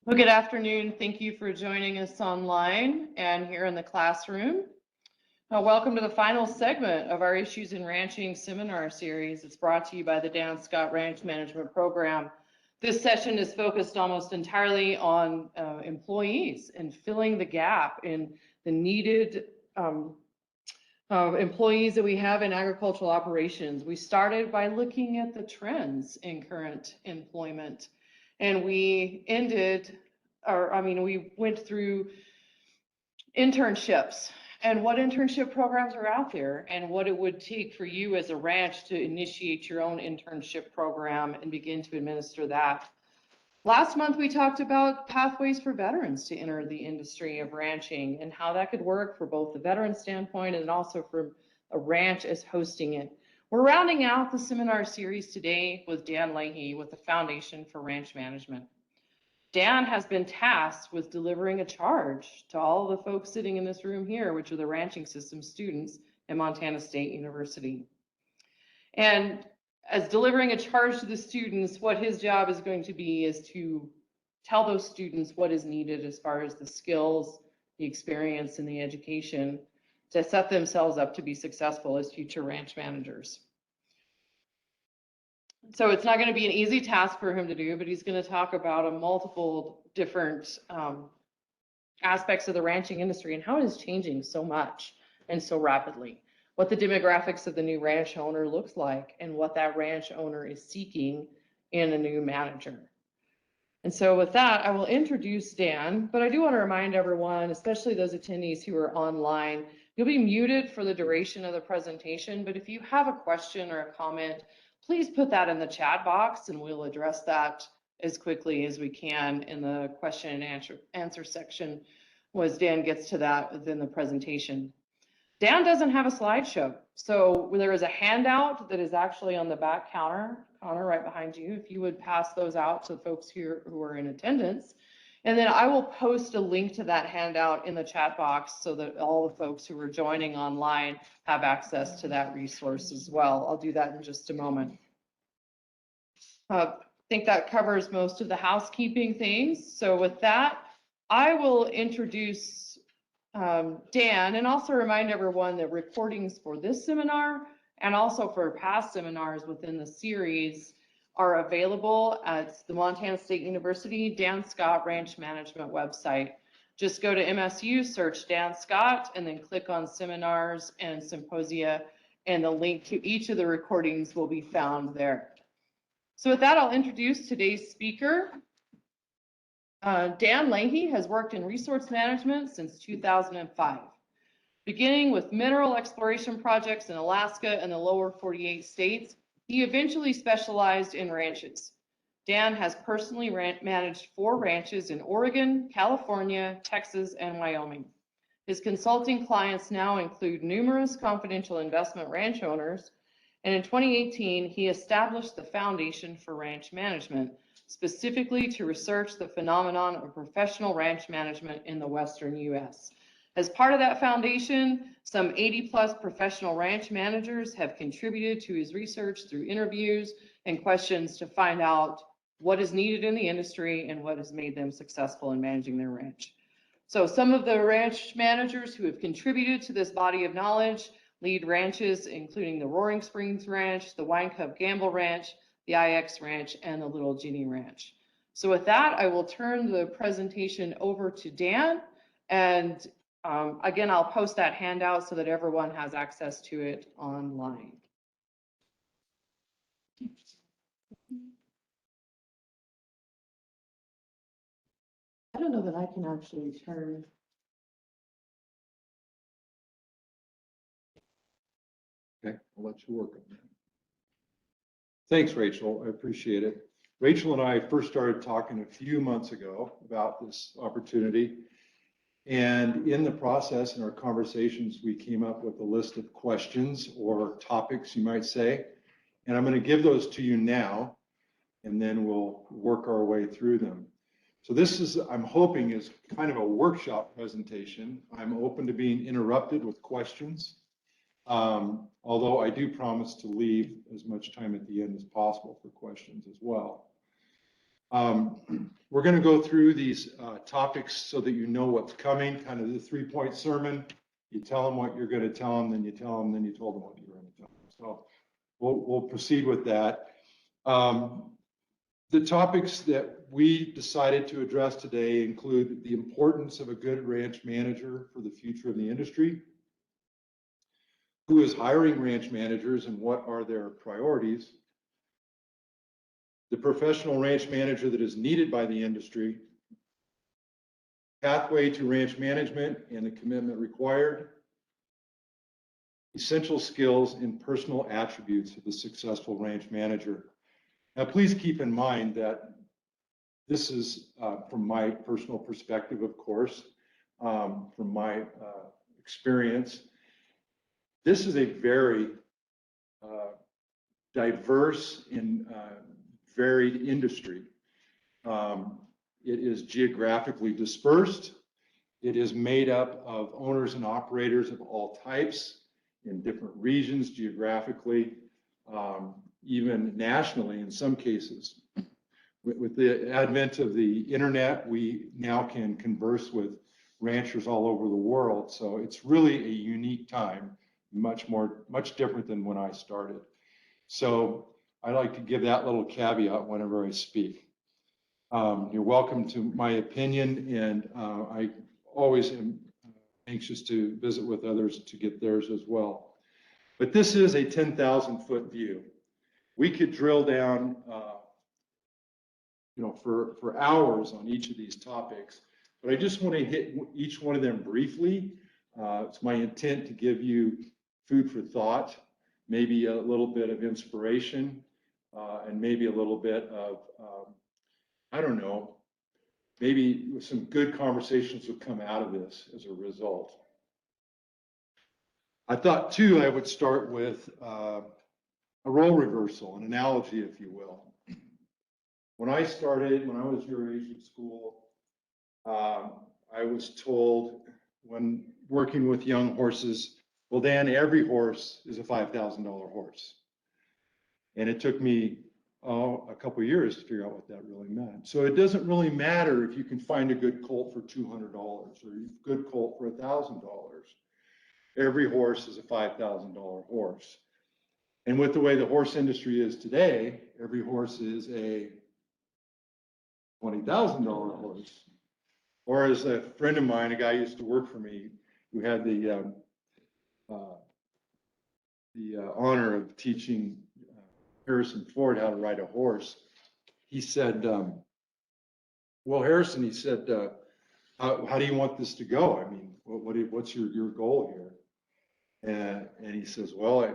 Well, good afternoon. Thank you for joining us online and here in the classroom. Welcome to the final segment of our Issues in Ranching seminar series. It's brought to you by the Dan Scott Ranch Management Program. This session is focused almost entirely on employees and filling the gap in the needed employees that we have in agricultural operations. We started by looking at the trends in current employment, and we went through internships and what internship programs are out there and what it would take for you as a ranch to initiate your own internship program and begin to administer that. Last month, we talked about pathways for veterans to enter the industry of ranching and how that could work for both the veteran standpoint and also for a ranch as hosting it. We're rounding out the seminar series today with Dan Leahy with the Foundation for Ranch Management. Dan has been tasked with delivering a charge to all the folks sitting in this room here, which are the ranching system students at Montana State University. And as delivering a charge to the students, what his job is going to be is to tell those students what is needed as far as the skills, the experience, and the education to set themselves up to be successful as future ranch managers. So it's not going to be an easy task for him to do, but he's going to talk about multiple different aspects of the ranching industry and how it is changing so much and so rapidly, what the demographics of the new ranch owner looks like, and what that ranch owner is seeking in a new manager. And so with that, I will introduce Dan, but I do want to remind everyone, especially those attendees who are online, you'll be muted for the duration of the presentation, but if you have a question or a comment, please put that in the chat box and we'll address that as quickly as we can in the question and answer section as Dan gets to that within the presentation. Dan doesn't have a slideshow, so there is a handout that is actually on the back counter, Connor, right behind you, if you would pass those out to folks here who are in attendance. And then I will post a link to that handout in the chat box so that all the folks who are joining online have access to that resource as well. I'll do that in just a moment. I think that covers most of the housekeeping things. So with that, I will introduce Dan and also remind everyone that recordings for this seminar and also for past seminars within the series are available at the Montana State University Dan Scott Ranch Management website. Just go to MSU, search Dan Scott, and then click on seminars and symposia, and the link to each of the recordings will be found there. So with that, I'll introduce today's speaker. Dan Leahy has worked in resource management since 2005, beginning with mineral exploration projects in Alaska and the lower 48 states. He eventually specialized in ranches. Dan has personally managed 4 ranches in Oregon, California, Texas, and Wyoming. His consulting clients now include numerous confidential investment ranch owners, and in 2018, he established the Foundation for Ranch Management, specifically to research the phenomenon of professional ranch management in the Western U.S. As part of that foundation, some 80+ professional ranch managers have contributed to his research through interviews and questions to find out what is needed in the industry and what has made them successful in managing their ranch. So some of the ranch managers who have contributed to this body of knowledge lead ranches, including the Roaring Springs Ranch, the Wine Cup Gamble Ranch, the IX Ranch, and the Little Ginny Ranch. So with that, I will turn the presentation over to Dan, and again, I'll post that handout so that everyone has access to it online. I don't know that I can actually turn. Okay, I'll let you work on that. Thanks, Rachel. I appreciate it. Rachel and I first started talking a few months ago about this opportunity. And in the process, in our conversations, we came up with a list of questions or topics, you might say. And I'm going to give those to you now, and then we'll work our way through them. So this is, I'm hoping, is kind of a workshop presentation. I'm open to being interrupted with questions. Although I do promise to leave as much time at the end as possible for questions as well. We're we're going to go through these topics so that you know what's coming, kind of the 3-point sermon. You tell them what you're going to tell them, then you tell them, then you told them what you're going to tell them. So we'll proceed with that. The topics that we decided to address today include the importance of a good ranch manager for the future of the industry, who is hiring ranch managers and what are their priorities, the professional ranch manager that is needed by the industry, pathway to ranch management and the commitment required, essential skills and personal attributes of a successful ranch manager. Now, please keep in mind that this is from my personal perspective, of course, from my experience. This is a very diverse and varied industry. It is geographically dispersed. It is made up of owners and operators of all types in different regions geographically, even nationally in some cases. With the advent of the internet, we now can converse with ranchers all over the world. So it's really a unique time, much different than when I started. So I like to give that little caveat whenever I speak. You're welcome to my opinion, and I always am anxious to visit with others to get theirs as well. But this is a 10,000-foot view. We could drill down for hours on each of these topics, but I just want to hit each one of them briefly. It's my intent to give you food for thought, maybe a little bit of inspiration, and maybe a little bit of, I don't know, maybe some good conversations will come out of this as a result. I thought too, I would start with a role reversal, an analogy, if you will. When I started, when I was your age in school, I was told when working with young horses, well, Dan, every horse is a $5,000 horse. And it took me a couple of years to figure out what that really meant. So it doesn't really matter if you can find a good colt for $200 or a good colt for $1,000. Every horse is a $5,000 horse. And with the way the horse industry is today, every horse is a $20,000 horse. Or as a friend of mine, a guy who used to work for me, who had the honor of teaching Harrison Ford how to ride a horse, he said, well, Harrison, he said, how do you want this to go? I mean, what's your goal here? And he says, well, I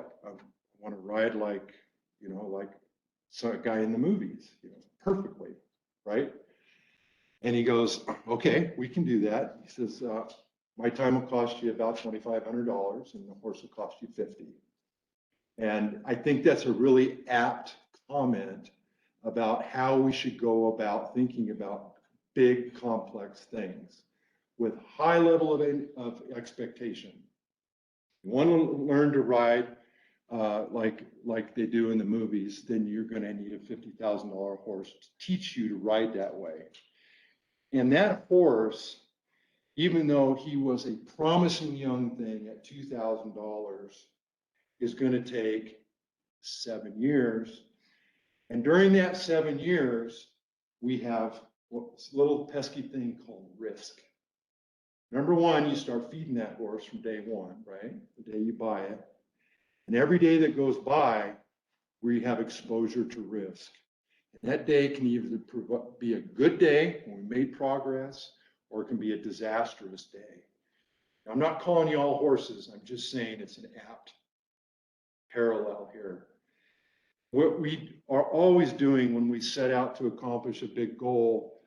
want to ride like a guy in the movies, perfectly, right? And he goes, okay, we can do that. He says, my time will cost you about $2,500 and the horse will cost you $50. And I think that's a really apt comment about how we should go about thinking about big, complex things with high level of expectation. You want to learn to ride like they do in the movies, then you're going to need a $50,000 horse to teach you to ride that way. And that horse, even though he was a promising young thing at $2,000, is going to take 7 years. And during that 7 years, we have this little pesky thing called risk. Number one, you start feeding that horse from day one, right? The day you buy it. And every day that goes by, we have exposure to risk. And that day can either be a good day when we made progress, or it can be a disastrous day. Now, I'm not calling you all horses. I'm just saying it's an apt parallel here. What we are always doing when we set out to accomplish a big goal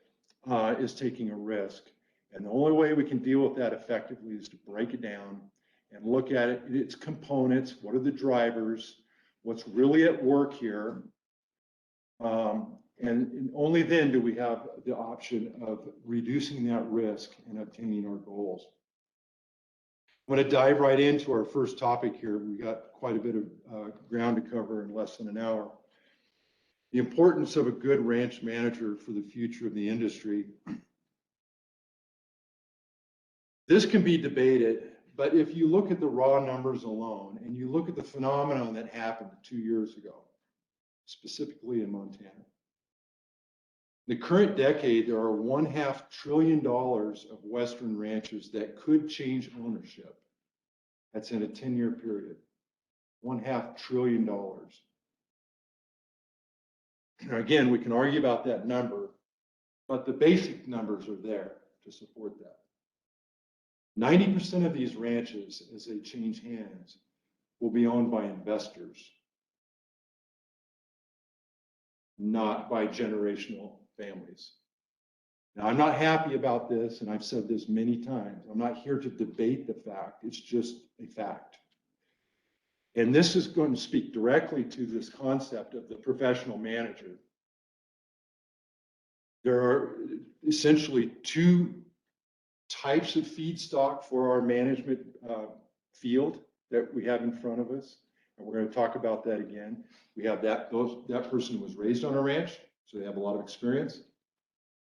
is taking a risk. And the only way we can deal with that effectively is to break it down and look at it, its components, what are the drivers, what's really at work here. And only then do we have the option of reducing that risk and obtaining our goals. I'm going to dive right into our first topic here. We got quite a bit of ground to cover in less than an hour. The importance of a good ranch manager for the future of the industry. This can be debated, but if you look at the raw numbers alone and you look at the phenomenon that happened 2 years ago, specifically in Montana, the current decade, there are $1.5 trillion of Western ranches that could change ownership. That's in a 10-year period. $1.5 trillion. Now, again, we can argue about that number, but the basic numbers are there to support that. 90% of these ranches, as they change hands, will be owned by investors, not by generational families. Now, I'm not happy about this, and I've said this many times. I'm not here to debate the fact. It's just a fact. And this is going to speak directly to this concept of the professional manager. There are essentially two types of feedstock for our management field that we have in front of us. And we're going to talk about that again. We have that person who was raised on a ranch, so they have a lot of experience.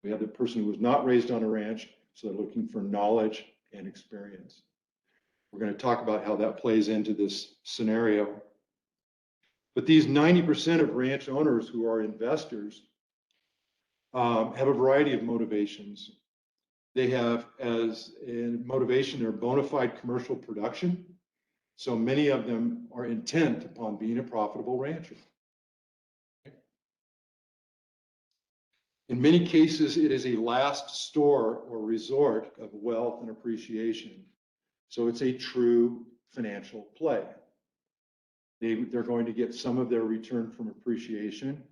We have the person who was not raised on a ranch, so they're looking for knowledge and experience. We're going to talk about how that plays into this scenario. But these 90% of ranch owners who are investors have a variety of motivations. They have as a motivation their bona fide commercial production. So many of them are intent upon being a profitable rancher. In many cases, it is a last store or resort of wealth and appreciation. So it's a true financial play. They're going to get some of their return from appreciation.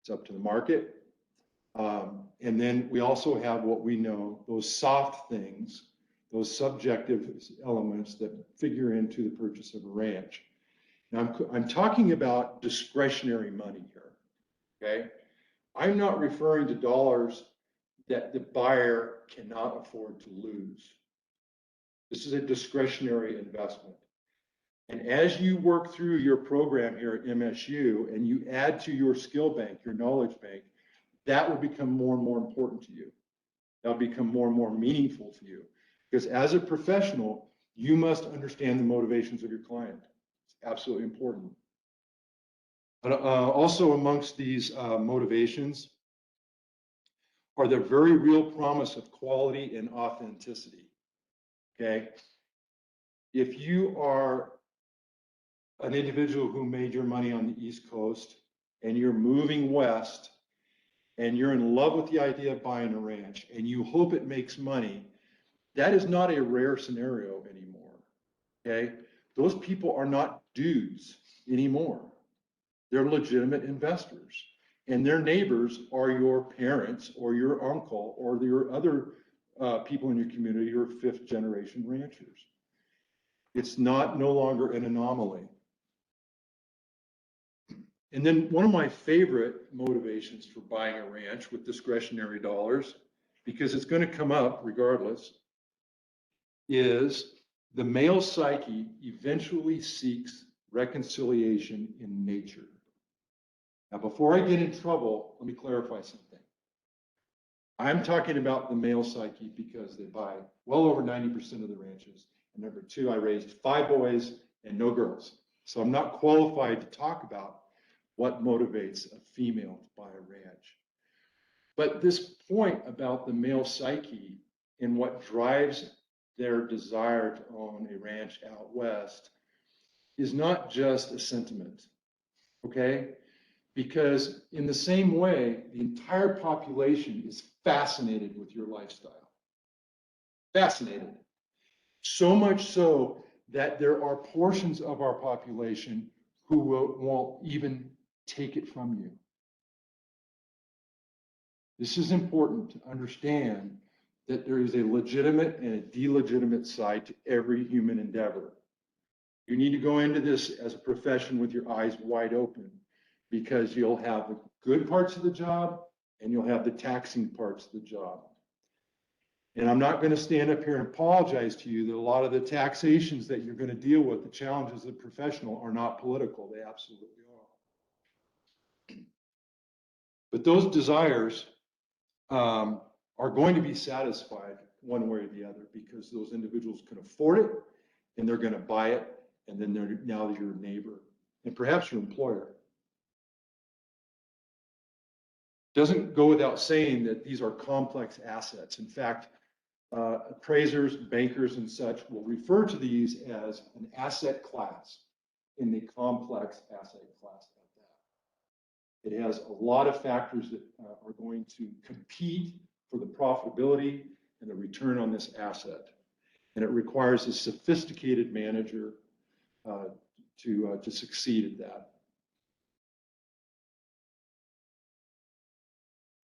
It's up to the market. And then we also have what we know, those soft things, those subjective elements that figure into the purchase of a ranch. Now, I'm talking about discretionary money here, okay? I'm not referring to dollars that the buyer cannot afford to lose. This is a discretionary investment. And as you work through your program here at MSU and you add to your skill bank, your knowledge bank, that will become more and more important to you. That'll become more and more meaningful to you. Because as a professional, you must understand the motivations of your client. It's absolutely important. But also amongst these motivations are the very real promise of quality and authenticity, okay? If you are an individual who made your money on the East Coast and you're moving west and you're in love with the idea of buying a ranch and you hope it makes money, that is not a rare scenario anymore, okay? Those people are not dudes anymore. They're legitimate investors, and their neighbors are your parents or your uncle or your other people in your community who are fifth generation ranchers. It's no longer an anomaly. And then one of my favorite motivations for buying a ranch with discretionary dollars, because it's going to come up regardless, is the male psyche eventually seeks reconciliation in nature. Now, before I get in trouble, let me clarify something. I'm talking about the male psyche because they buy well over 90% of the ranches. And number two, I raised 5 boys and no girls. So I'm not qualified to talk about what motivates a female to buy a ranch. But this point about the male psyche and what drives their desire to own a ranch out west is not just a sentiment, okay? Because in the same way, the entire population is fascinated with your lifestyle. Fascinated. So much so that there are portions of our population who won't even take it from you. This is important to understand that there is a legitimate and a delegitimate side to every human endeavor. You need to go into this as a profession with your eyes wide open, because you'll have the good parts of the job and you'll have the taxing parts of the job. And I'm not going to stand up here and apologize to you that a lot of the taxations that you're going to deal with, the challenges of the professional, are not political. They absolutely are. But those desires are going to be satisfied one way or the other because those individuals can afford it and they're going to buy it, and then they're now your neighbor and perhaps your employer. Doesn't go without saying that these are complex assets. In fact, appraisers, bankers, and such will refer to these as an asset class in the complex asset class at that. It has a lot of factors that are going to compete for the profitability and the return on this asset. And it requires a sophisticated manager to succeed at that.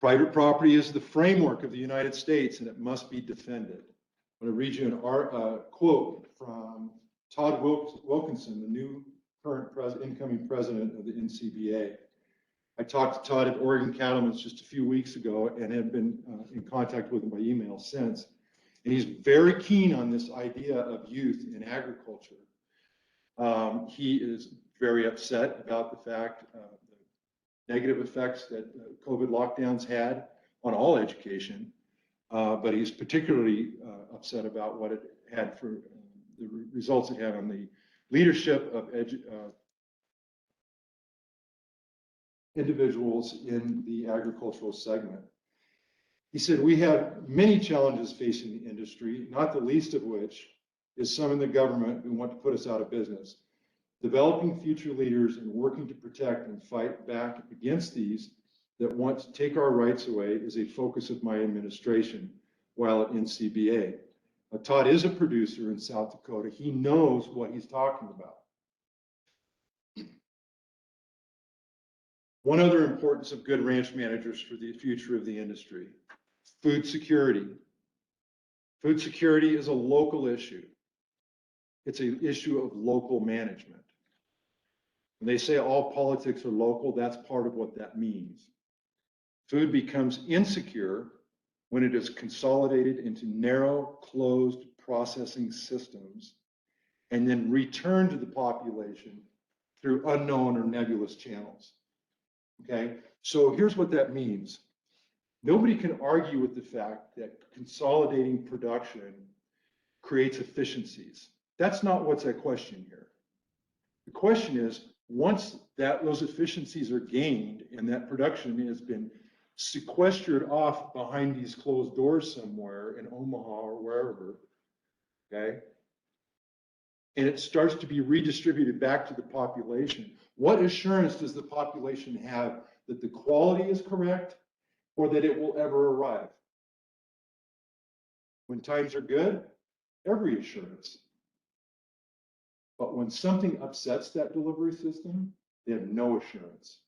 Private property is the framework of the United States, and it must be defended. I'm going to read you a quote from Todd Wilkinson, the new current incoming president of the NCBA. I talked to Todd at Oregon Cattlemen's just a few weeks ago and have been in contact with him by email since. And he's very keen on this idea of youth in agriculture. He is very upset about the fact the negative effects that COVID lockdowns had on all education, but he's particularly upset about what it had for the results it had on the leadership of individuals in the agricultural segment. He said, we have many challenges facing the industry, not the least of which is some in the government who want to put us out of business. Developing future leaders and working to protect and fight back against these that want to take our rights away is a focus of my administration while at NCBA. Todd is a producer in South Dakota. He knows what he's talking about. One other importance of good ranch managers for the future of the industry: food security. Food security is a local issue. It's an issue of local management. When they say all politics are local, that's part of what that means. Food becomes insecure when it is consolidated into narrow, closed processing systems and then returned to the population through unknown or nebulous channels. Okay, so here's what that means. Nobody can argue with the fact that consolidating production creates efficiencies. That's not what's at question here. The question is, once those efficiencies are gained and that production has been sequestered off behind these closed doors somewhere in Omaha or wherever, okay, and it starts to be redistributed back to the population, what assurance does the population have that the quality is correct or that it will ever arrive? When times are good, every assurance. But when something upsets that delivery system, they have no assurance.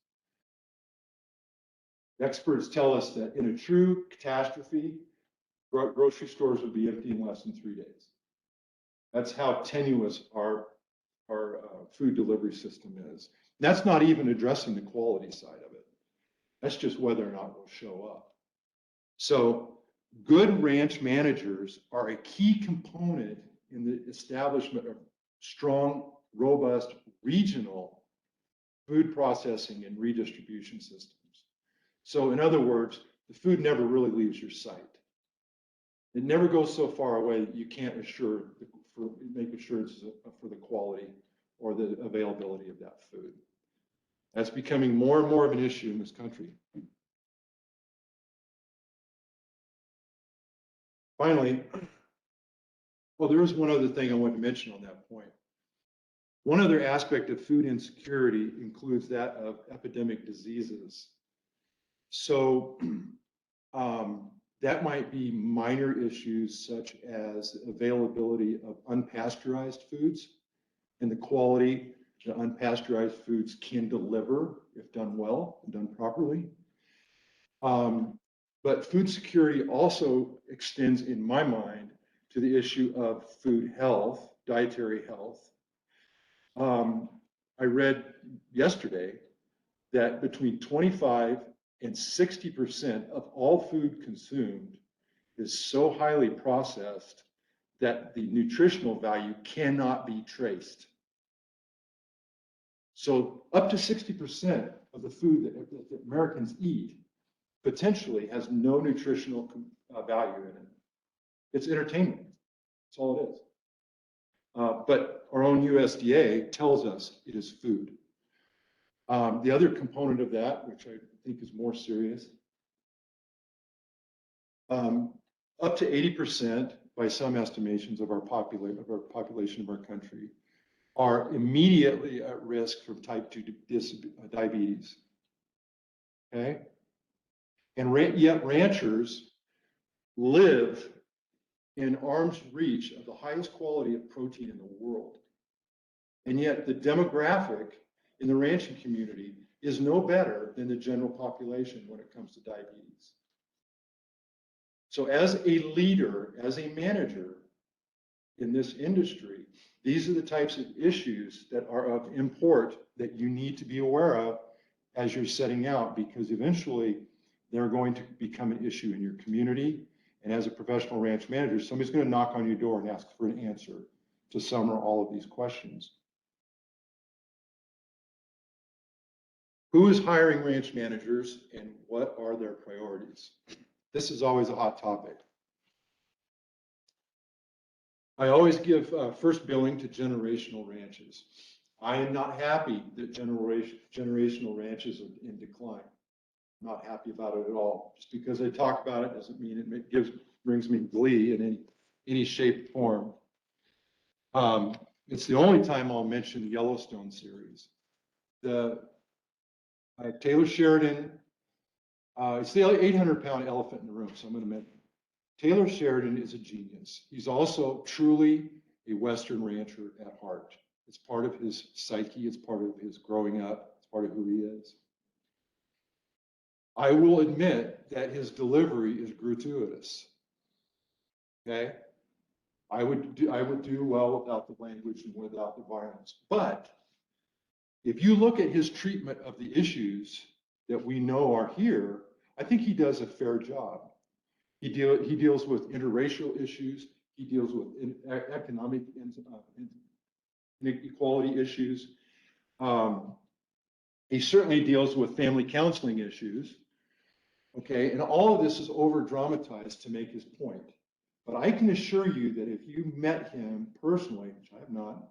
Experts tell us that in a true catastrophe, grocery stores will be empty in less than 3 days. That's how tenuous our food delivery system is. That's not even addressing the quality side of it. That's just whether or not it will show up. So good ranch managers are a key component in the establishment of strong, robust, regional food processing and redistribution systems. So in other words, the food never really leaves your sight. It never goes so far away that you can't make assurances for the quality or the availability of that food. That's becoming more and more of an issue in this country. Finally, well, there is one other thing I want to mention on that point. One other aspect of food insecurity includes that of epidemic diseases. So that might be minor issues such as availability of unpasteurized foods and the quality that unpasteurized foods can deliver if done well and done properly. But food security also extends, in my mind, to the issue of food health, dietary health. I read yesterday that between 25 and 60% of all food consumed is so highly processed that the nutritional value cannot be traced. So up to 60% of the food that Americans eat potentially has no nutritional value in it. It's entertainment. That's all it is. But our own USDA tells us it is food. The other component of that, which I think is more serious, up to 80% by some estimations of our population of our country are immediately at risk from type 2 diabetes. Okay? And yet ranchers live in arm's reach of the highest quality of protein in the world. And yet the demographic in the ranching community is no better than the general population when it comes to diabetes. So as a leader, as a manager in this industry, these are the types of issues that are of import that you need to be aware of as you're setting out, because eventually they're going to become an issue in your community. And as a professional ranch manager, somebody's going to knock on your door and ask for an answer to some or all of these questions. Who is hiring ranch managers and what are their priorities? This is always a hot topic. I always give first billing to generational ranches. I am not happy that generational ranches are in decline. Not happy about it at all. Just because I talk about it doesn't mean it brings me glee in any shape or form. It's the only time I'll mention the Yellowstone series. Taylor Sheridan, it's the 800-pound elephant in the room, so I'm going to mention Taylor Sheridan is a genius. He's also truly a Western rancher at heart. It's part of his psyche. It's part of his growing up. It's part of who he is. I will admit that his delivery is gratuitous. Okay, I would do well without the language and without the violence. But if you look at his treatment of the issues that we know are here, I think he does a fair job. He deals with interracial issues. He deals with economic inequality issues. He certainly deals with family counseling issues. Okay, and all of this is over dramatized to make his point. But I can assure you that if you met him personally, which I have not,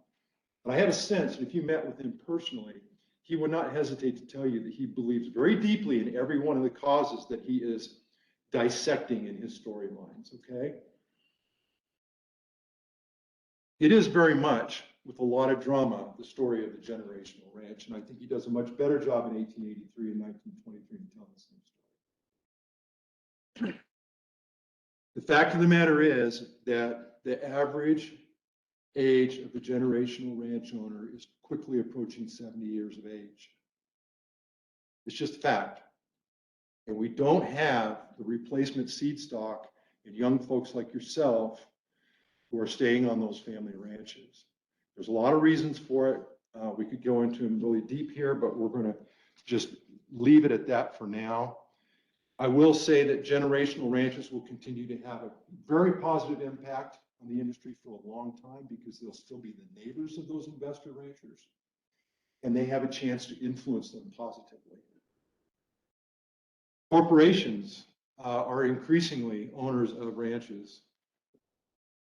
but I have a sense that if you met with him personally, he would not hesitate to tell you that he believes very deeply in every one of the causes that he is dissecting in his storylines, okay? It is very much, with a lot of drama, the story of the generational ranch, and I think he does a much better job in 1883 and 1923 in telling the same story. The fact of the matter is that the average age of the generational ranch owner is quickly approaching 70 years of age. It's just a fact. And we don't have the replacement seed stock in young folks like yourself who are staying on those family ranches. There's a lot of reasons for it. We could go into them really deep here, but we're going to just leave it at that for now. I will say that generational ranches will continue to have a very positive impact on the industry for a long time because they'll still be the neighbors of those investor ranchers, and they have a chance to influence them positively. Corporations are increasingly owners of ranches.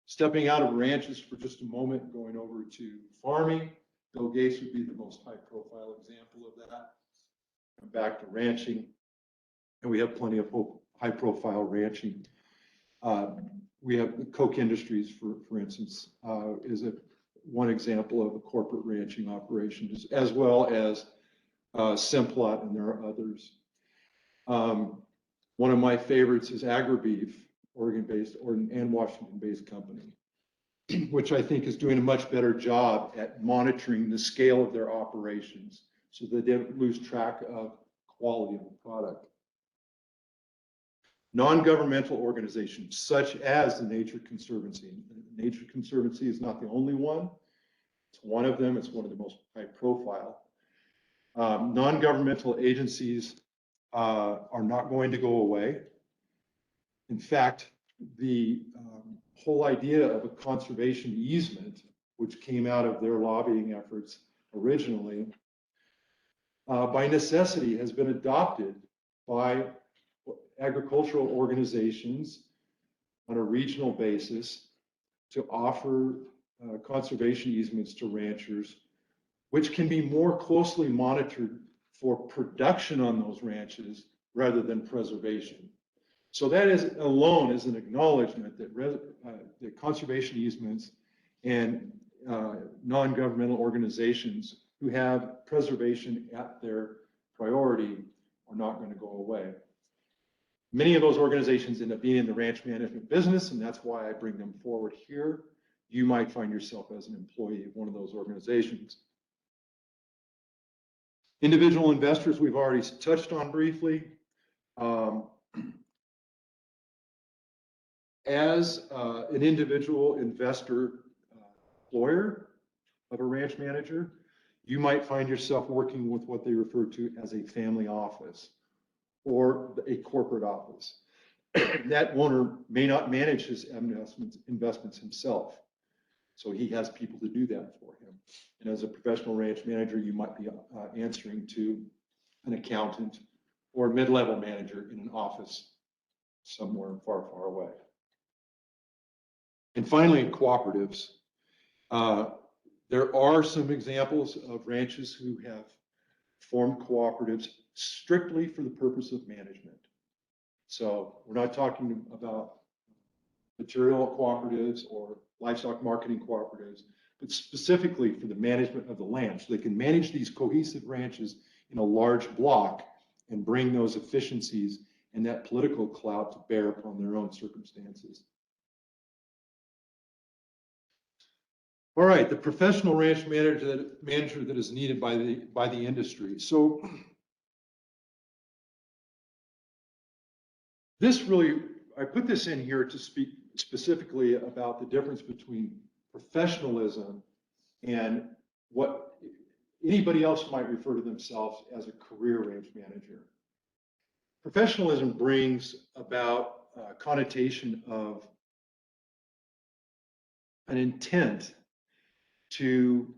Stepping out of ranches for just a moment, going over to farming, Bill Gates would be the most high-profile example of that. Come back to ranching, and we have plenty of high-profile ranching. We have the Koch Industries, for instance, is one example of a corporate ranching operation, as well as Simplot, and there are others. One of my favorites is AgriBeef, Oregon-based and Washington-based company, which I think is doing a much better job at monitoring the scale of their operations so that they don't lose track of quality of the product. Non-governmental organizations such as the Nature Conservancy. Nature Conservancy is not the only one. It's one of them. It's one of the most high profile. Non-governmental agencies are not going to go away. In fact, the whole idea of a conservation easement, which came out of their lobbying efforts originally, by necessity has been adopted by agricultural organizations on a regional basis to offer conservation easements to ranchers, which can be more closely monitored for production on those ranches rather than preservation. So that is alone is an acknowledgement that conservation easements and non-governmental organizations who have preservation at their priority are not going to go away. Many of those organizations end up being in the ranch management business, and that's why I bring them forward here. You might find yourself as an employee of one of those organizations. Individual investors, we've already touched on briefly. As an individual investor, employer of a ranch manager, you might find yourself working with what they refer to as a family office or a corporate office. That owner may not manage his investments himself, so he has people to do that for him. And as a professional ranch manager, you might be answering to an accountant or mid-level manager in an office somewhere far, far away. And finally, cooperatives. There are some examples of ranches who have formed cooperatives strictly for the purpose of management. So we're not talking about material cooperatives or livestock marketing cooperatives, but specifically for the management of the land. So they can manage these cohesive ranches in a large block and bring those efficiencies and that political clout to bear upon their own circumstances. All right, the professional ranch manager that is needed by the industry. So this really, I put this in here to speak specifically about the difference between professionalism and what anybody else might refer to themselves as a career ranch manager. Professionalism brings about a connotation of an intent to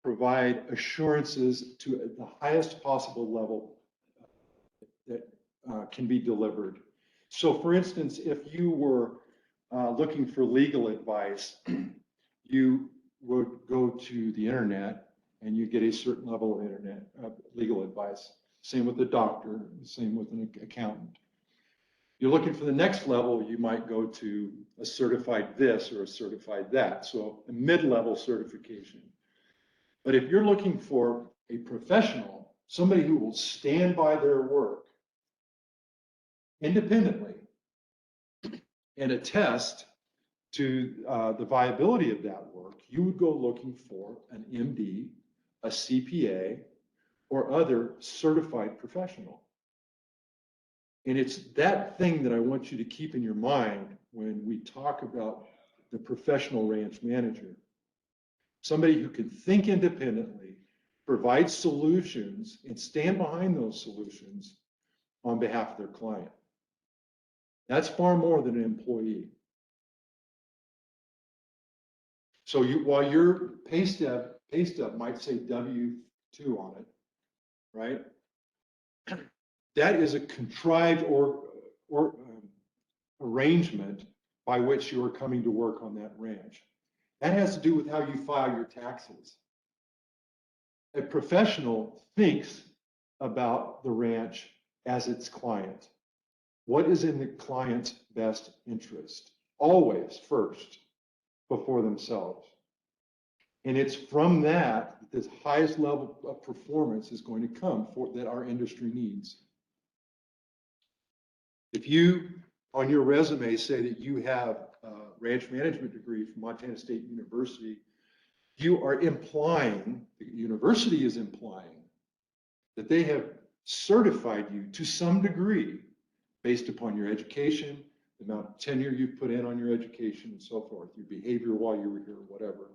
provide assurances to the highest possible level that can be delivered. So for instance, if you were looking for legal advice, you would go to the internet and you get a certain level of internet legal advice. Same with a doctor, same with an accountant. You're looking for the next level, you might go to a certified this or a certified that, so a mid-level certification. But if you're looking for a professional, somebody who will stand by their work independently and attest to the viability of that work, you would go looking for an MD, a CPA, or other certified professional. And it's that thing that I want you to keep in your mind when we talk about the professional ranch manager. Somebody who can think independently, provide solutions, and stand behind those solutions on behalf of their client. That's far more than an employee. So while your pay stub might say W-2 on it, right? That is a contrived arrangement by which you are coming to work on that ranch. That has to do with how you file your taxes. A professional thinks about the ranch as its client. What is in the client's best interest? Always first, before themselves. And it's from that this highest level of performance is going to come that our industry needs. If you, on your resume, say that you have a ranch management degree from Montana State University, you are implying, the university is implying, that they have certified you to some degree based upon your education, the amount of tenure you've put in on your education and so forth, your behavior while you were here, whatever.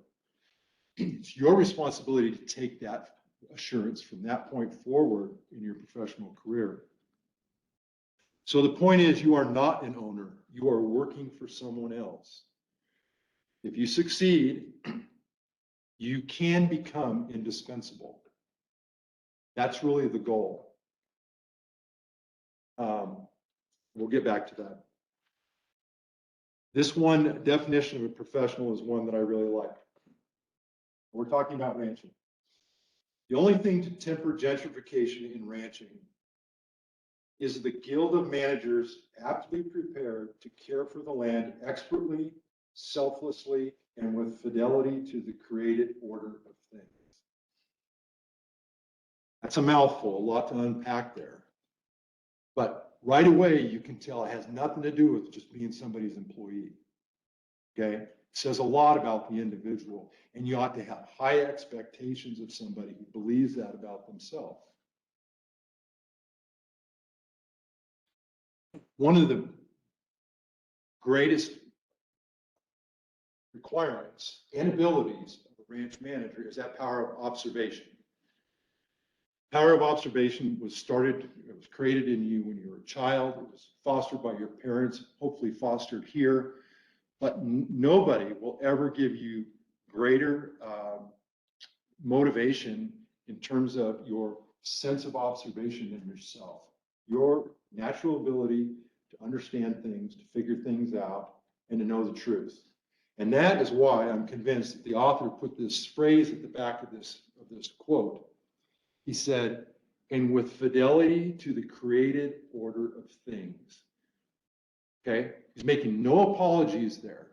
It's your responsibility to take that assurance from that point forward in your professional career. So the point is, you are not an owner. You are working for someone else. If you succeed, you can become indispensable. That's really the goal. We'll get back to that. This one definition of a professional is one that I really like. We're talking about ranching. The only thing to temper gentrification in ranching is the guild of managers aptly prepared to care for the land expertly, selflessly, and with fidelity to the created order of things. That's a mouthful, a lot to unpack there. But right away, you can tell it has nothing to do with just being somebody's employee. Okay? It says a lot about the individual, and you ought to have high expectations of somebody who believes that about themselves. One of the greatest requirements and abilities of a ranch manager is that power of observation. Power of observation was created in you when you were a child. It was fostered by your parents, hopefully fostered here. But nobody will ever give you greater motivation in terms of your sense of observation than yourself. Your natural ability to understand things, to figure things out, and to know the truth. And that is why I'm convinced that the author put this phrase at the back of this quote. He said, and with fidelity to the created order of things. Okay? He's making no apologies there.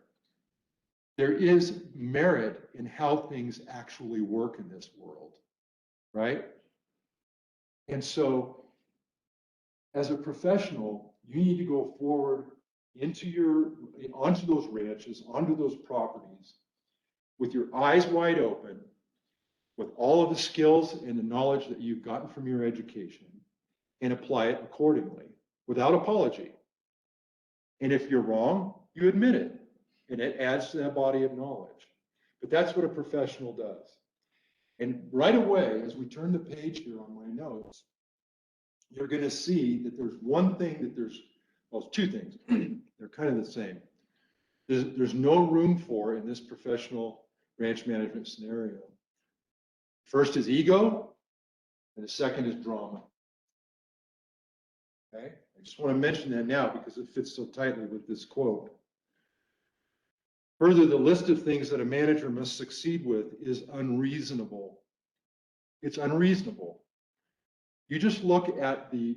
There is merit in how things actually work in this world, right? And so, as a professional, you need to go forward onto those ranches, onto those properties, with your eyes wide open, with all of the skills and the knowledge that you've gotten from your education, and apply it accordingly, without apology. And if you're wrong, you admit it, and it adds to that body of knowledge. But that's what a professional does. And right away, as we turn the page here on my notes, you're going to see that there's one thing well, two things. They're kind of the same. There's no room for in this professional ranch management scenario. First is ego, and the second is drama. Okay? I just want to mention that now because it fits so tightly with this quote. Further, the list of things that a manager must succeed with is unreasonable. It's unreasonable. You just look at the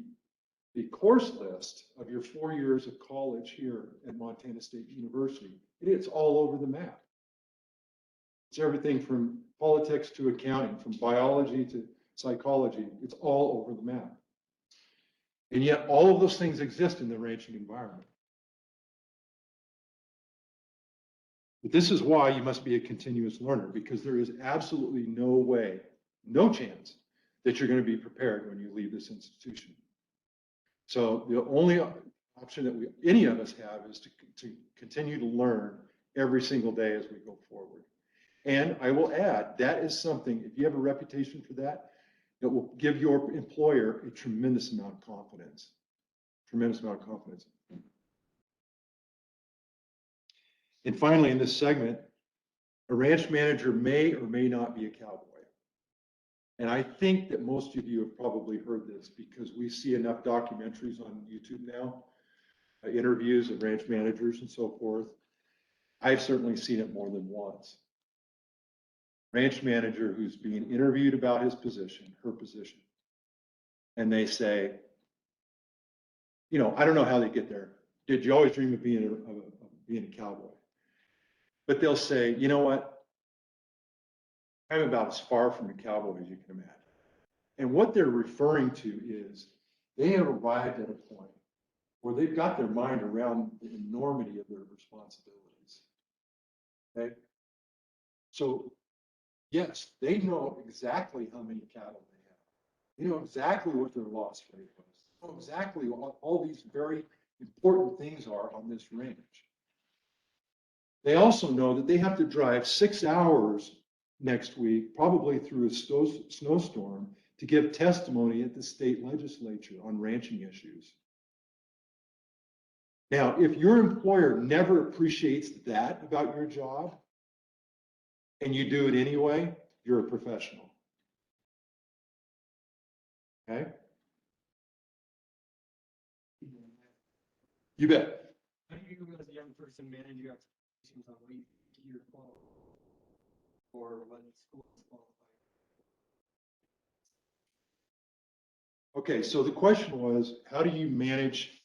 course list of your 4 years of college here at Montana State University. It's all over the map. It's everything from politics to accounting, from biology to psychology. It's all over the map. And yet all of those things exist in the ranching environment. But this is why you must be a continuous learner, because there is absolutely no way, no chance that you're going to be prepared when you leave this institution. So the only option that any of us have is to continue to learn every single day as we go forward. And I will add, that is something, if you have a reputation for that, it will give your employer a tremendous amount of confidence. Tremendous amount of confidence. And finally, in this segment, a ranch manager may or may not be a cowboy. And I think that most of you have probably heard this because we see enough documentaries on YouTube now, interviews of ranch managers and so forth. I've certainly seen it more than once. Ranch manager who's being interviewed about his position, her position. And they say, you know, I don't know how they get there. Did you always dream of being a cowboy? But they'll say, you know what? I'm about as far from a cowboy as you can imagine. And what they're referring to is they have arrived at a point where they've got their mind around the enormity of their responsibilities. Okay? So, yes, they know exactly how many cattle they have. They know exactly what their loss rate was. They know exactly what all these very important things are on this ranch. They also know that they have to drive 6 hours next week, probably through a snowstorm, to give testimony at the state legislature on ranching issues. Now, if your employer never appreciates that about your job, and you do it anyway, you're a professional. Okay? You bet. How do you, as a young person, manage your expectations on what you think you're qualified or what school is qualified? Okay, so the question was, how do you manage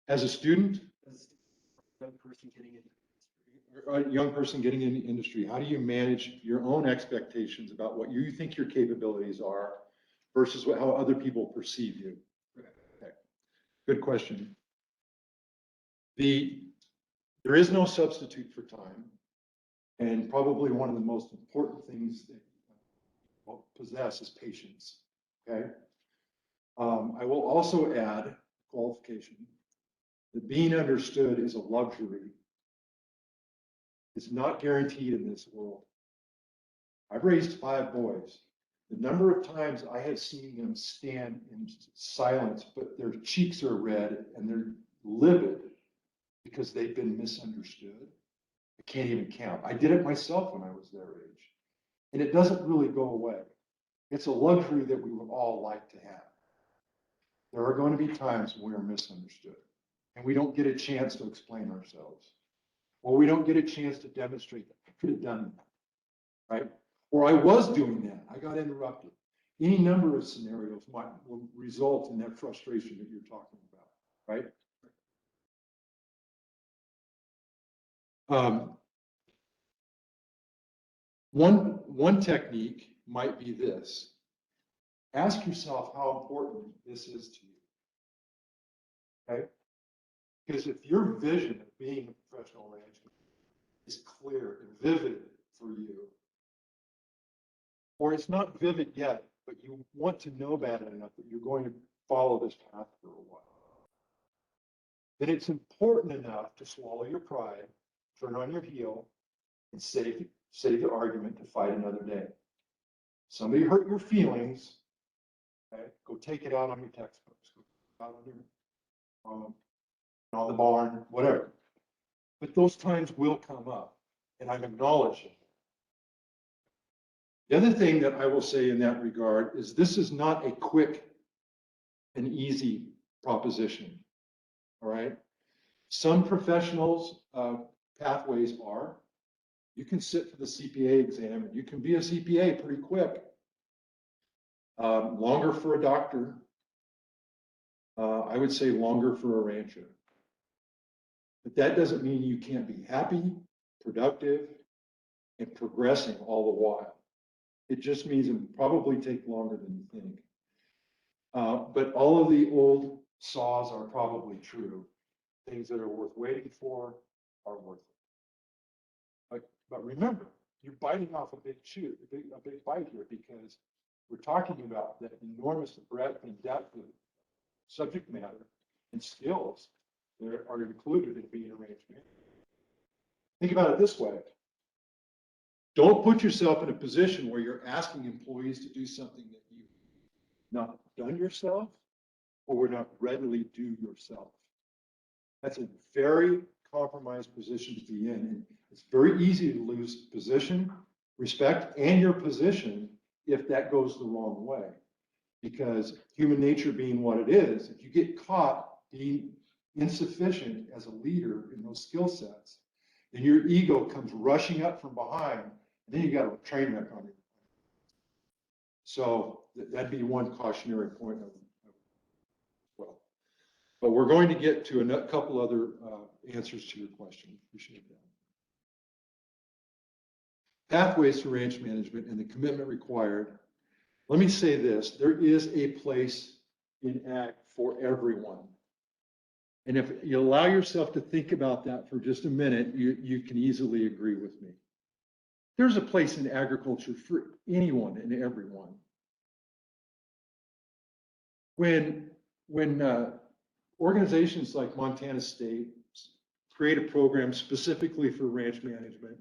as a student, As a young person getting into or a young person getting into the industry, how do you manage your own expectations about what you think your capabilities are versus how other people perceive you? Okay, good question. There is no substitute for time, and probably one of the most important things that you possess is patience. Okay. I will also add qualification that being understood is a luxury. It's not guaranteed in this world. I've raised 5 boys. The number of times I have seen them stand in silence, but their cheeks are red and they're livid because they've been misunderstood, I can't even count. I did it myself when I was their age. And it doesn't really go away. It's a luxury that we would all like to have. There are going to be times when we are misunderstood and we don't get a chance to explain ourselves, or we don't get a chance to demonstrate that I could have done that, right? Or I was doing that, I got interrupted. Any number of scenarios will result in that frustration that you're talking about, right? One technique might be this. Ask yourself how important this is to you, okay? Because if your vision of being a professional rancher is clear and vivid for you, or it's not vivid yet, but you want to know about it enough that you're going to follow this path for a while, then it's important enough to swallow your pride, turn on your heel, and save the argument to fight another day. Somebody hurt your feelings, okay? Go take it out on your textbooks, go out on the barn, whatever. But those times will come up, and I'm acknowledging. The other thing that I will say in that regard is this is not a quick and easy proposition, all right? Some professionals' pathways are, you can sit for the CPA exam and you can be a CPA pretty quick. Longer for a doctor. I would say longer for a rancher. But that doesn't mean you can't be happy, productive, and progressing all the while. It just means it will probably take longer than you think. But all of the old saws are probably true. Things that are worth waiting for are worth it. But remember, you're biting off a big chew, a big bite here, because we're talking about that enormous breadth and depth of subject matter and skills that are included in being a ranch manager. Think about it this way. Don't put yourself in a position where you're asking employees to do something that you've not done yourself or would not readily do yourself. That's a very compromised position to be in. And it's very easy to lose position, respect, and your position if that goes the wrong way. Because human nature being what it is, if you get caught being insufficient as a leader in those skill sets, then your ego comes rushing up from behind, and then you got a train wreck on you. So that'd be one cautionary point as well. But we're going to get to a couple other answers to your question. Appreciate that. Pathways to ranch management and the commitment required. Let me say this, there is a place in ag for everyone. And if you allow yourself to think about that for just a minute, you can easily agree with me. There's a place in agriculture for anyone and everyone. When organizations like Montana State create a program specifically for ranch management,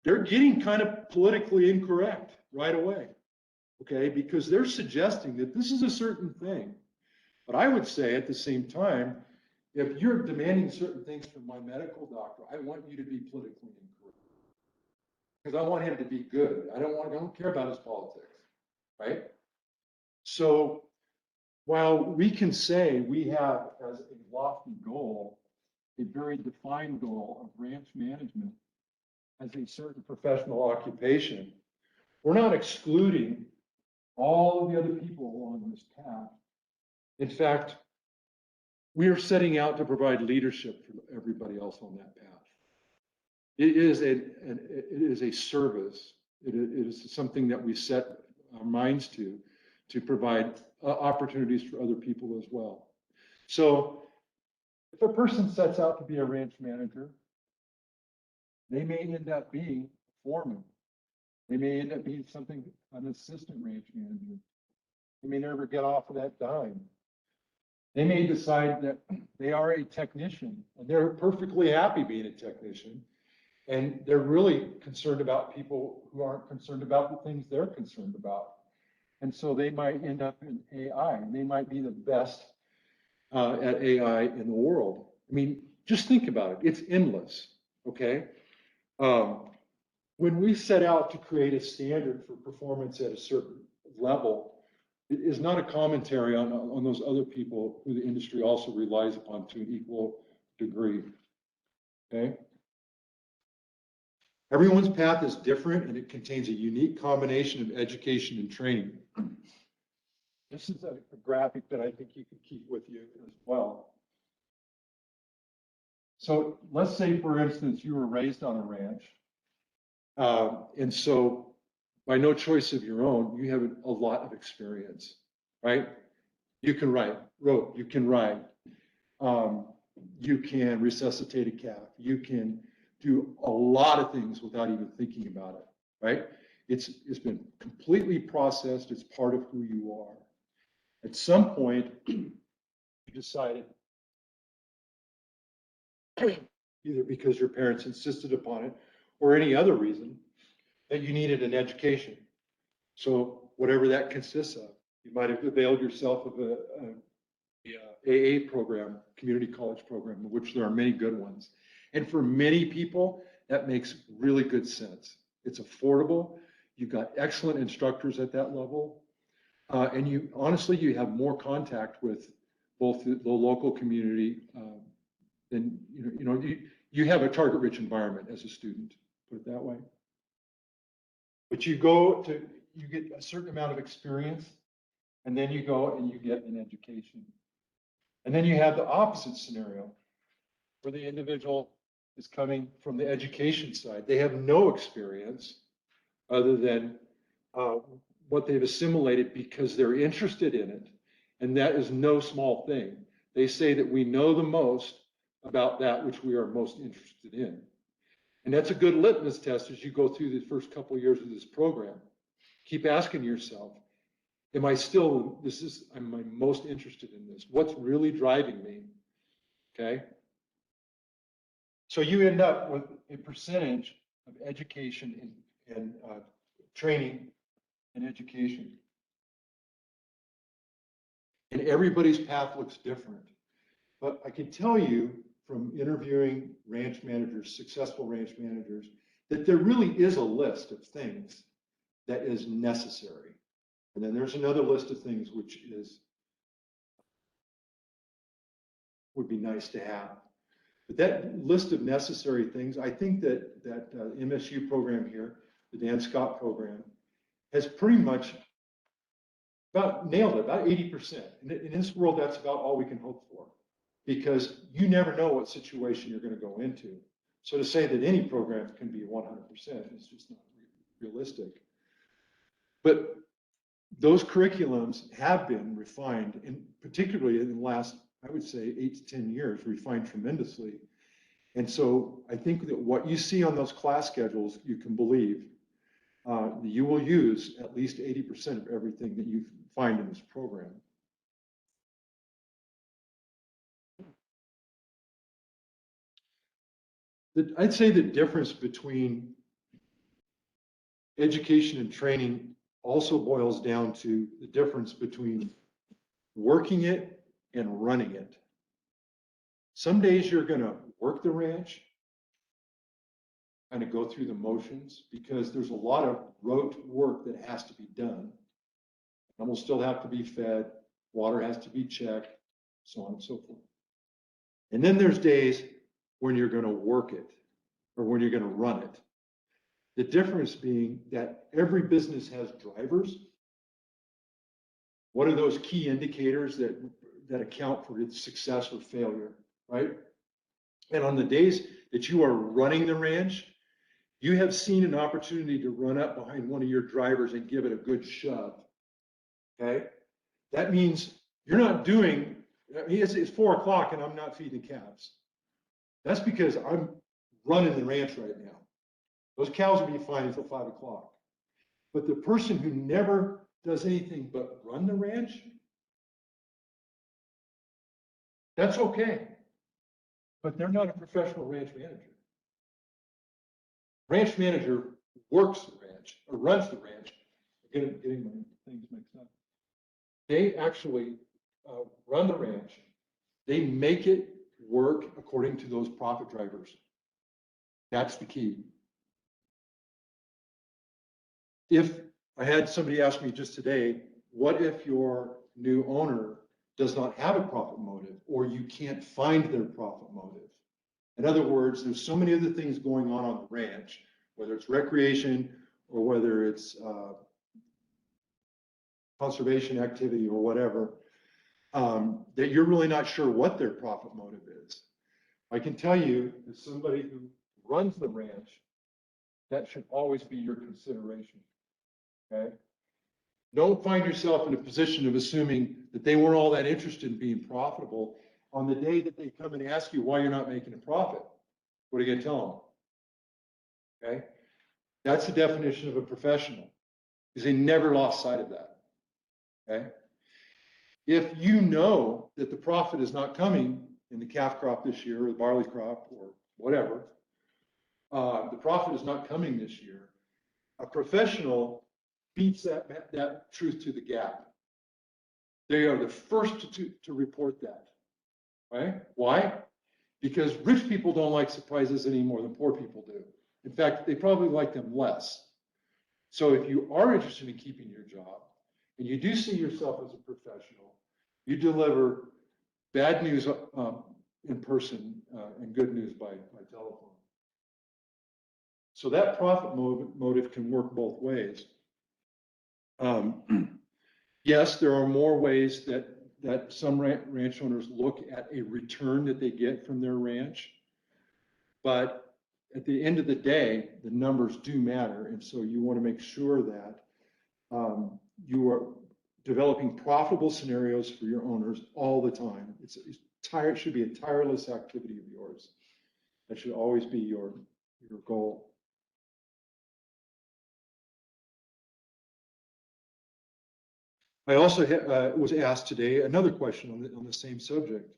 they're getting kind of politically incorrect right away, okay? Because they're suggesting that this is a certain thing. But I would say at the same time, if you're demanding certain things from my medical doctor, I want you to be politically incorrect. Because I want him to be good. I don't care about his politics, right? So while we can say we have as a lofty goal, a very defined goal of ranch management as a certain professional occupation, we're not excluding all of the other people along this path. In fact, we are setting out to provide leadership for everybody else on that path. It is a service. It is something that we set our minds to provide opportunities for other people as well. So if a person sets out to be a ranch manager, they may end up being a foreman. They may end up being an assistant ranch manager. They may never get off of that dime. They may decide that they are a technician and they're perfectly happy being a technician. And they're really concerned about people who aren't concerned about the things they're concerned about. And so they might end up in AI, and they might be the best at AI in the world. I mean, just think about it. It's endless, okay? When we set out to create a standard for performance at a certain level, it is not a commentary on those other people who the industry also relies upon to an equal degree, okay? Everyone's path is different and it contains a unique combination of education and training. This is a graphic that I think you can keep with you as well. So let's say, for instance, you were raised on a ranch. And so by no choice of your own, you have a lot of experience, right? You can ride rope, you can ride, you can resuscitate a calf, you can do a lot of things without even thinking about it, right? It's been completely processed. It's part of who you are. At some point, you decided, either because your parents insisted upon it or any other reason, that you needed an education. So whatever that consists of, you might have availed yourself of a AA program, community college program, of which there are many good ones. And for many people, that makes really good sense. It's affordable. You've got excellent instructors at that level. And you honestly, you have more contact with both the local community than, you have a target-rich environment as a student, put it that way. But you get a certain amount of experience, and then you go and you get an education. And then you have the opposite scenario, where the individual is coming from the education side. They have no experience other than what they've assimilated because they're interested in it. And that is no small thing. They say that we know the most about that which we are most interested in. And that's a good litmus test as you go through the first couple of years of this program. Keep asking yourself, am I most interested in this? What's really driving me? Okay. So you end up with a percentage of education and training and education. And everybody's path looks different. But I can tell you from interviewing ranch managers, successful ranch managers, that there really is a list of things that is necessary. And then there's another list of things which would be nice to have. But that list of necessary things, I think that MSU program here, the Dan Scott program, has pretty much about nailed it, about 80%. In this world, that's about all we can hope for, because you never know what situation you're going to go into. So to say that any program can be 100% is just not realistic. But those curriculums have been refined, and particularly in the last, I would say, 8 to 10 years, refined tremendously. And so I think that what you see on those class schedules, you can believe you will use at least 80% of everything that you find in this program. I'd say the difference between education and training also boils down to the difference between working it and running it. Some days you're going to work the ranch, kind of go through the motions, because there's a lot of rote work that has to be done. Animals still have to be fed, Water has to be checked, so on and so forth. And then there's days when you're going to work it or when you're going to run it. The difference being that every business has drivers. What are those key indicators that account for its success or failure, right? And on the days that you are running the ranch, you have seen an opportunity to run up behind one of your drivers and give it a good shove, okay? That means you're not doing, it's 4 o'clock and I'm not feeding calves. That's because I'm running the ranch right now. Those cows will be fine until 5 o'clock. But the person who never does anything but run the ranch, that's okay. But they're not a professional ranch manager. Ranch manager works the ranch or runs the ranch. Getting my things mixed up. They actually run the ranch. They make it work according to those profit drivers. That's the key. If I had somebody ask me just today, what if your new owner does not have a profit motive or you can't find their profit motive? In other words, there's so many other things going on the ranch, whether it's recreation or whether it's conservation activity or whatever, that you're really not sure what their profit motive is. I can tell you, as somebody who runs the ranch, that should always be your consideration, okay? Don't find yourself in a position of assuming that they weren't all that interested in being profitable on the day that they come and ask you why you're not making a profit. What are you going to tell them? Okay? That's the definition of a professional, because they never lost sight of that. Okay? If you know that the profit is not coming in the calf crop this year or the barley crop or whatever, the profit is not coming this year, a professional beats that truth to the gap. They are the first to report that, right? Why? Because rich people don't like surprises any more than poor people do. In fact, they probably like them less. So if you are interested in keeping your job and you do see yourself as a professional, you deliver bad news in person and good news by telephone. So that profit motive can work both ways. Yes, there are more ways that some ranch owners look at a return that they get from their ranch, but at the end of the day, the numbers do matter, and so you want to make sure that you are developing profitable scenarios for your owners all the time. It should be a tireless activity of yours. That should always be your goal. I also was asked today another question on the same subject.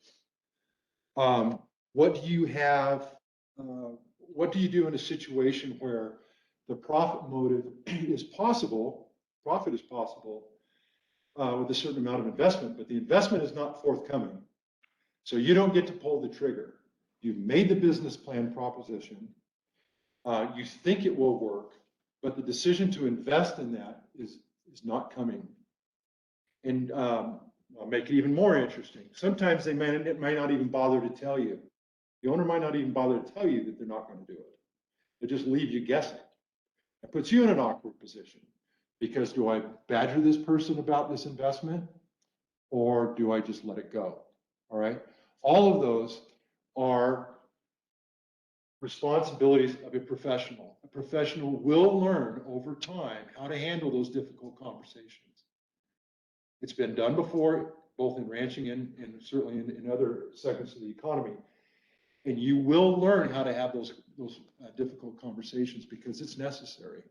What do you have? What do you do in a situation where the profit motive is possible? Profit is possible with a certain amount of investment, but the investment is not forthcoming. So you don't get to pull the trigger. You've made the business plan proposition. You think it will work, but the decision to invest in that is not coming. And I'll make it even more interesting. Sometimes they might not even bother to tell you. The owner might not even bother to tell you that they're not going to do it. They just leave you guessing. It puts you in an awkward position because do I badger this person about this investment or do I just let it go? All right. All of those are responsibilities of a professional. A professional will learn over time how to handle those difficult conversations. It's been done before, both in ranching and certainly in other segments of the economy. And you will learn how to have those difficult conversations because it's necessary.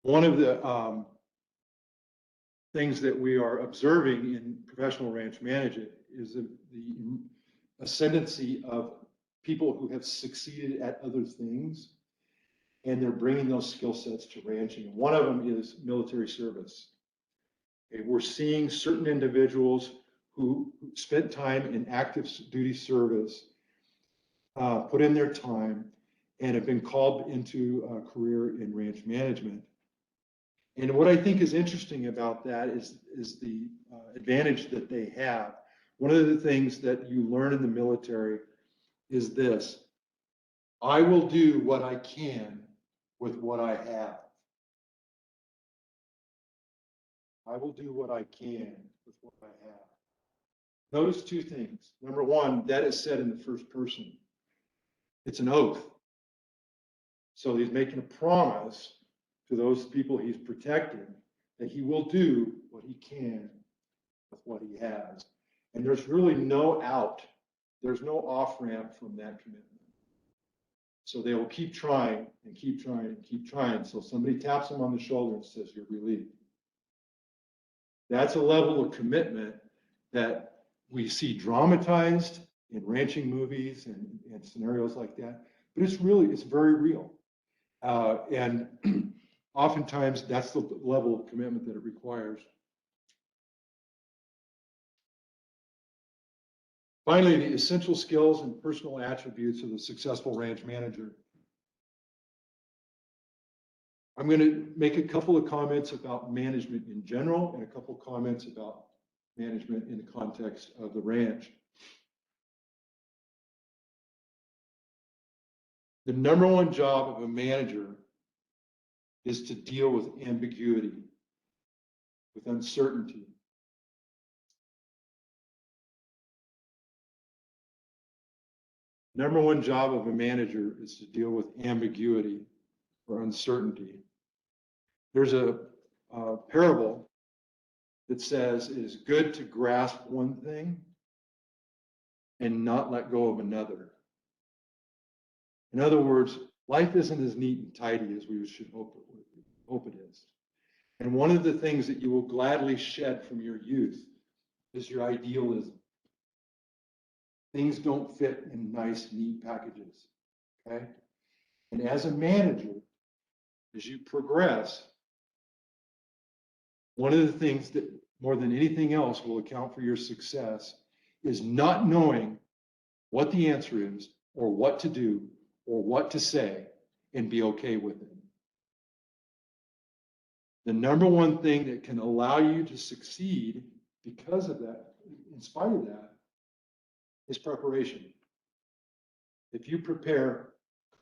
One of the things that we are observing in professional ranch management is the ascendancy of people who have succeeded at other things, and they're bringing those skill sets to ranching. And one of them is military service. Okay, we're seeing certain individuals who spent time in active duty service, put in their time, and have been called into a career in ranch management. And what I think is interesting about that is the advantage that they have. One of the things that you learn in the military is this: I will do what I can with what I have. I will do what I can with what I have. Notice two things. Number one, that is said in the first person. It's an oath. So he's making a promise to those people he's protecting that he will do what he can with what he has. And there's really no out. There's no off ramp from that commitment. So they will keep trying and keep trying and keep trying. So somebody taps them on the shoulder and says, "You're relieved." That's a level of commitment that we see dramatized in ranching movies and scenarios like that. But it's very real. And oftentimes that's the level of commitment that it requires. Finally, the essential skills and personal attributes of a successful ranch manager. I'm going to make a couple of comments about management in general and a couple of comments about management in the context of the ranch. The number one job of a manager is to deal with ambiguity, with uncertainty. Number one job of a manager is to deal with ambiguity or uncertainty. There's a parable that says it is good to grasp one thing and not let go of another. In other words, life isn't as neat and tidy as we should hope it is. And one of the things that you will gladly shed from your youth is your idealism. Things don't fit in nice, neat packages, okay? And as a manager, as you progress, one of the things that more than anything else will account for your success is not knowing what the answer is or what to do or what to say and be okay with it. The number one thing that can allow you to succeed because of that, in spite of that, is preparation. If you prepare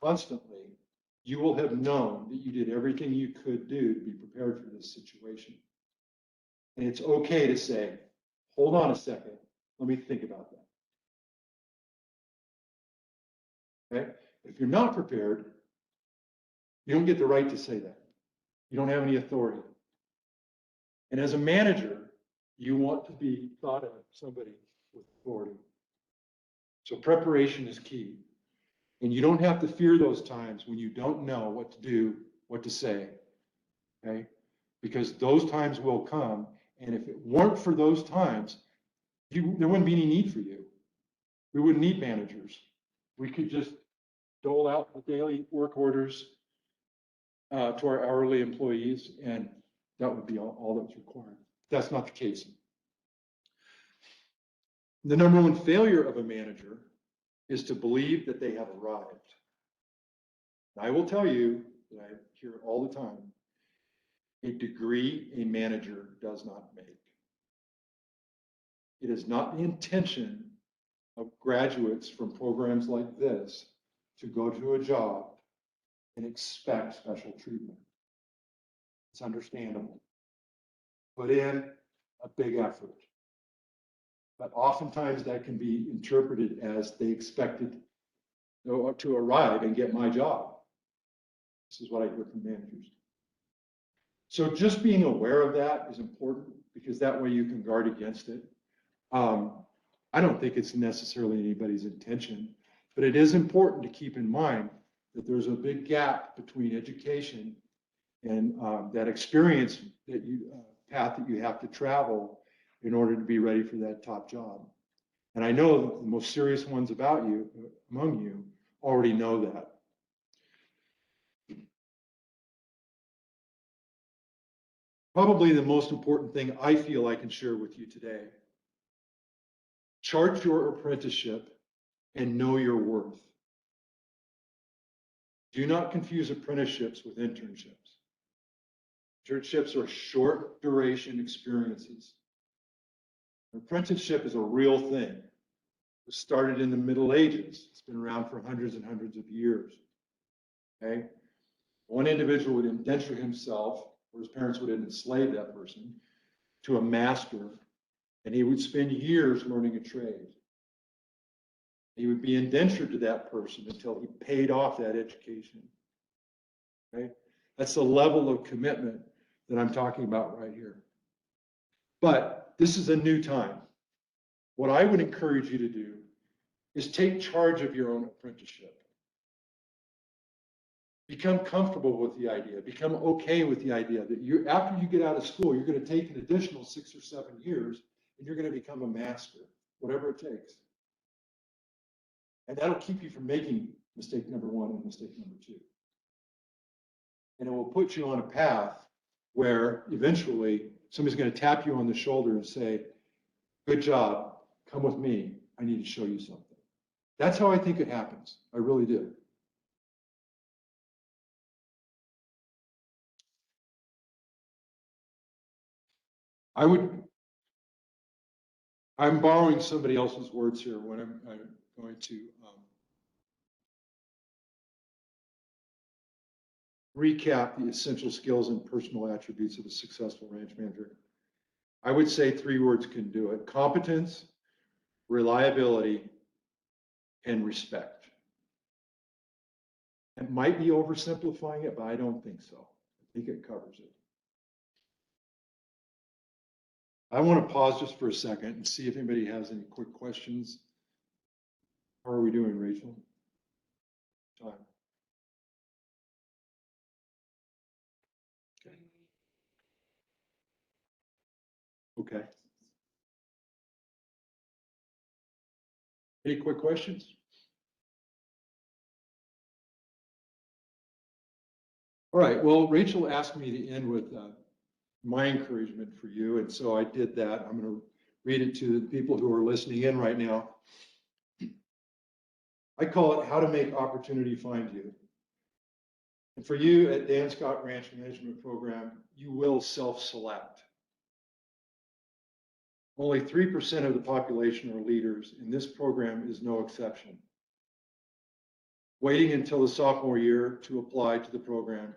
constantly, you will have known that you did everything you could do to be prepared for this situation. And it's okay to say, hold on a second, let me think about that. Okay? If you're not prepared, you don't get the right to say that. You don't have any authority. And as a manager, you want to be thought of somebody with authority. So preparation is key. And you don't have to fear those times when you don't know what to do, what to say, okay? Because those times will come, and if it weren't for those times, there wouldn't be any need for you. We wouldn't need managers. We could just dole out the daily work orders to our hourly employees, and that would be all that's required. That's not the case. The number one failure of a manager is to believe that they have arrived. I will tell you that I hear it all the time, a degree a manager does not make. It is not the intention of graduates from programs like this to go to a job and expect special treatment. It's understandable. Put in a big effort. But oftentimes that can be interpreted as they expected to arrive and get my job. This is what I hear from managers. So just being aware of that is important because that way you can guard against it. I don't think it's necessarily anybody's intention, but it is important to keep in mind that there's a big gap between education and that experience that path that you have to travel in order to be ready for that top job. And I know the most serious ones among you already know that. Probably the most important thing I feel I can share with you today. Chart your apprenticeship and know your worth. Do not confuse apprenticeships with internships. Internships are short duration experiences. An apprenticeship is a real thing. It was started in the Middle Ages. It's been around for hundreds and hundreds of years. Okay? One individual would indenture himself, or his parents would enslave that person, to a master, and he would spend years learning a trade. He would be indentured to that person until he paid off that education. Okay? That's the level of commitment that I'm talking about right here. But this is a new time. What I would encourage you to do is take charge of your own apprenticeship. Become comfortable with the idea, become okay with the idea that you, after you get out of school, you're going to take an additional 6 or 7 years and you're going to become a master, whatever it takes. And that'll keep you from making mistake number 1 and mistake number 2. And it will put you on a path where eventually somebody's going to tap you on the shoulder and say, good job, come with me, I need to show you something. That's how I think it happens. I really do. I'm borrowing somebody else's words here when I'm going to recap the essential skills and personal attributes of a successful ranch manager. I would say 3 words can do it: competence, reliability, and respect. It might be oversimplifying it, but I don't think so. I think it covers it. I want to pause just for a second and see if anybody has any quick questions. How are we doing, Rachel? Time. Okay. Any quick questions? All right, well, Rachel asked me to end with my encouragement for you, and so I did that. I'm going to read it to the people who are listening in right now. I call it How to Make Opportunity Find You. And for you at Dan Scott Ranch Management Program, you will self-select. Only 3% of the population are leaders, and this program is no exception. Waiting until the sophomore year to apply to the program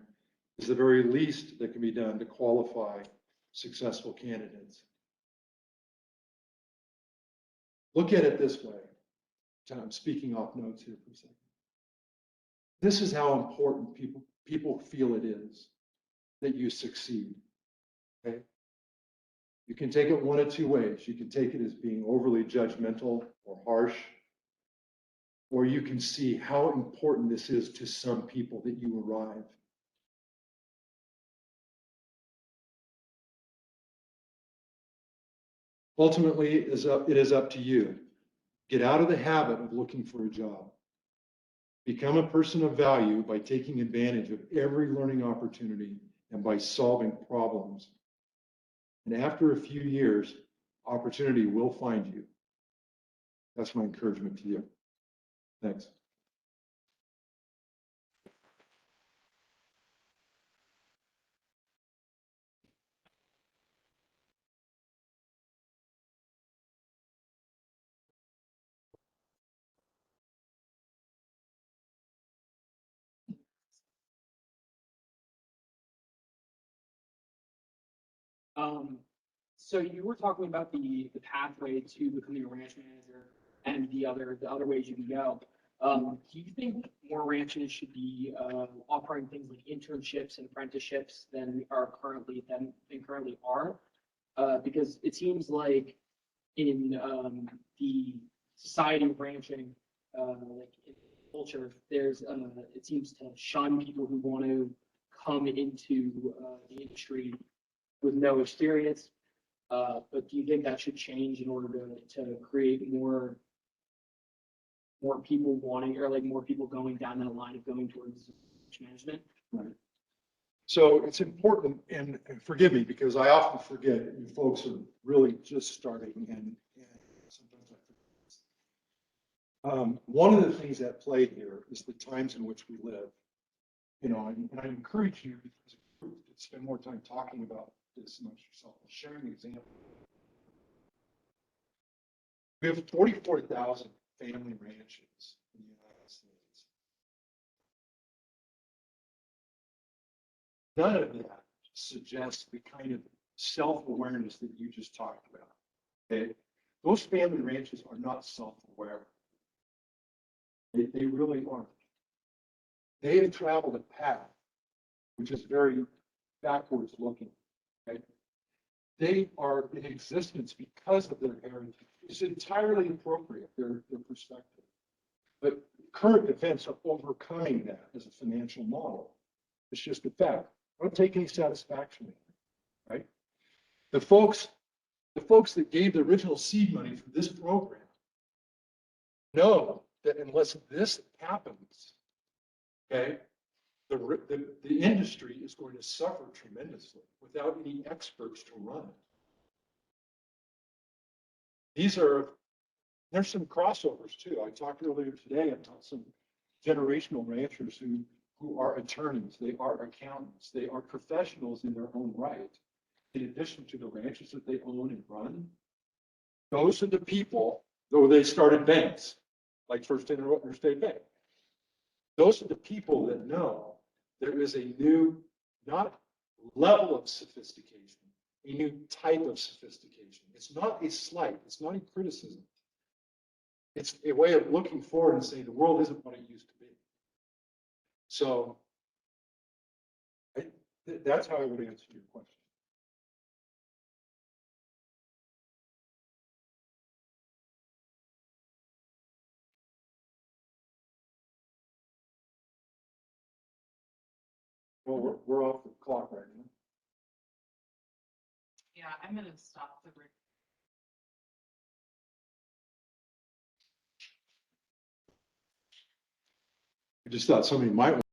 is the very least that can be done to qualify successful candidates. Look at it this way. I'm speaking off notes here for a second. This is how important people feel it is that you succeed. Okay? You can take it one of 2 ways. You can take it as being overly judgmental or harsh, or you can see how important this is to some people that you arrive. Ultimately, it is up to you. Get out of the habit of looking for a job. Become a person of value by taking advantage of every learning opportunity and by solving problems. And after a few years, opportunity will find you. That's my encouragement to you. Thanks. So you were talking about the pathway to becoming a ranch manager and the other ways you can go. Do you think more ranches should be offering things like internships and apprenticeships than currently are? Because it seems like in the society of ranching, like in culture, there's it seems to shun people who want to come into the industry with no experience. But do you think that should change in order to create more people wanting, or like more people going down that line of going towards management? Right. So it's important, and forgive me because I often forget you folks are really just starting, and sometimes I forget. One of the things at play here is the times in which we live. You know, and I encourage you as a spend more time talking about this amongst yourself and sharing an example. We have 44,000 family ranches in the United States. None of that suggests the kind of self-awareness that you just talked about. Okay? Those family ranches are not self-aware. They really aren't. They have traveled a path which is very backwards looking. Okay? They are in existence because of their heritage. It's entirely appropriate, their perspective. But current events are overcoming that as a financial model. It's just a fact. I don't take any satisfaction in it, right? The folks that gave the original seed money for this program know that unless this happens, okay, the industry is going to suffer tremendously without any experts to run it. There's some crossovers too. I talked earlier today about some generational ranchers who are attorneys, they are accountants, they are professionals in their own right. In addition to the ranches that they own and run, those are the people, though they started banks, like First Interstate Bank. Those are the people that know there is a new, not level of sophistication, a new type of sophistication. It's not a slight, it's not a criticism. It's a way of looking forward and saying the world isn't what it used to be. So that's how I would answer your question. Well, we're off the clock right now. Yeah, I'm gonna stop the recording. I just thought somebody might